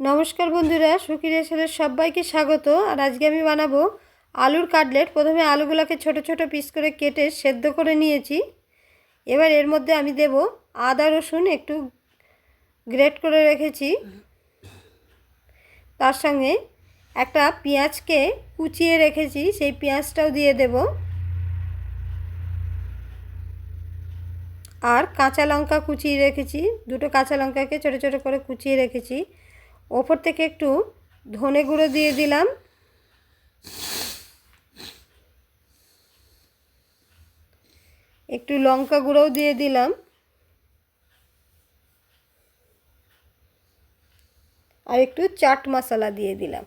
নমস্কার বন্ধুরা, সুখী রেসিপিতে সবাইকে স্বাগত। আর আজকে আমি বানাবো আলুর কাটলেট। প্রথমে আলুগুলোকে ছোট ছোট পিস করে কেটে সেদ্ধ করে নিয়েছি। এবার এর মধ্যে আমি দেব আদা রসুন একটু গ্রেট করে রেখেছি। তার সঙ্গে একটা পেঁয়াজকে কুচিয়ে রেখেছি, সেই পেঁয়াজটাও দিয়ে দেব। আর কাঁচা লঙ্কা কুচিয়ে রেখেছি, দুটো কাঁচা লঙ্কাকে ছোট ছোট করে কুচিয়ে রেখেছি। ওপর থেকে একটু ধনে গুঁড়ো দিয়ে দিলাম। একটু লঙ্কা গুঁড়োও দিয়ে দিলাম। আর একটু চাট মশলা দিয়ে দিলাম।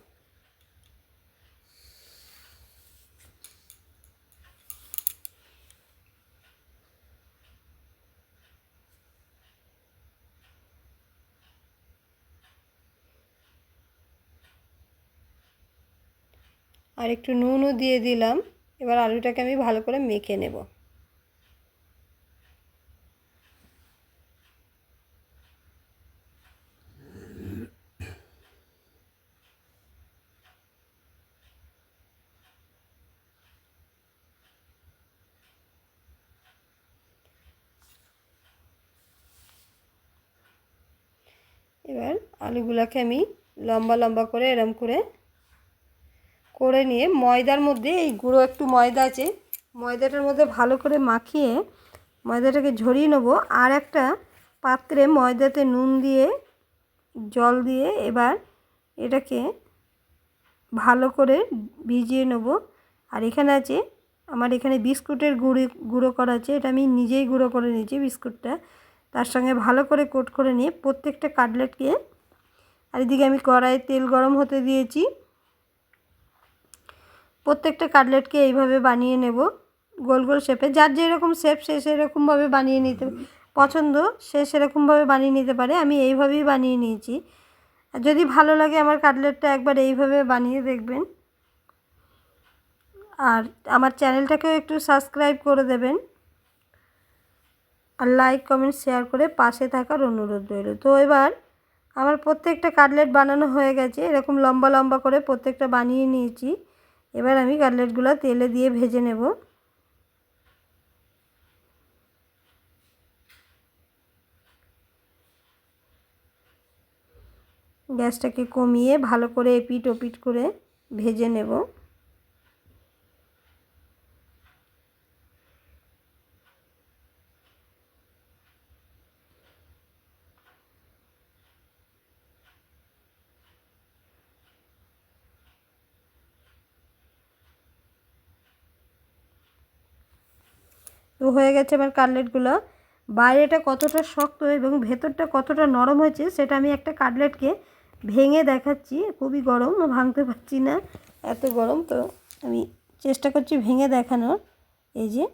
আর একটু নুনও দিয়ে দিলাম। এবার আলুটাকে আমি ভালো করে মেখে নেব। এবার আলুগুলোকে আমি লম্বা লম্বা করে এরম করে নিয়ে ময়দার মধ্যে, এই গুঁড়ো একটু ময়দা আছে, ময়দাটার মধ্যে ভালো করে মাখিয়ে ময়দাটাকে ঝরিয়ে নেব। আর একটা পাত্রে ময়দাতে নুন দিয়ে জল দিয়ে এবার এটাকে ভালো করে ভিজিয়ে নেব। আর এখানে আছে আমার, এখানে বিস্কুটের গুঁড়ো করা আছে, এটা আমি নিজেই গুঁড়ো করে নিয়েছি বিস্কুটটা। তার সঙ্গে ভালো করে কোট করে নিয়ে প্রত্যেকটা কাটলেটকে, আর এদিকে আমি কড়াইয়ে তেল গরম হতে দিয়েছি। প্রত্যেকটা কাটলেটকে এইভাবে বানিয়ে নেব গোল গোল শেপে। যার যেরকম শেপ সে সেরকমভাবে বানিয়ে নিতে পছন্দ, সে সেরকমভাবে বানিয়ে নিতে পারে। আমি এইভাবেই বানিয়ে নিয়েছি। আর যদি ভালো লাগে আমার কাটলেটটা, একবার এইভাবে বানিয়ে দেখবেন। আর আমার চ্যানেলটাকেও একটু সাবস্ক্রাইব করে দেবেন। আর লাইক কমেন্ট শেয়ার করে পাশে থাকার অনুরোধ রইল। তো এবার আমার প্রত্যেকটা কাটলেট বানানো হয়ে গেছে। এরকম লম্বা লম্বা করে প্রত্যেকটা বানিয়ে নিয়েছি। এবার আমি কাটলেটগুলো তেলে দিয়ে ভেজে নেব। গ্যাসটাকে কমিয়ে ভালো করে এপিট ওপিট করে ভেজে নেব। তো হয়ে গেছে আমার কাটলেটগুলো। বাইরেটা কতটা শক্ত এবং ভেতরটা কতটা নরম হয়েছে সেটা আমি একটা কাটলেটকে ভেঙে দেখাচ্ছি। খুবই গরম, ভাঙতে পারছি না, এত গরম। তো আমি চেষ্টা করছি ভেঙে দেখানোর। এই যে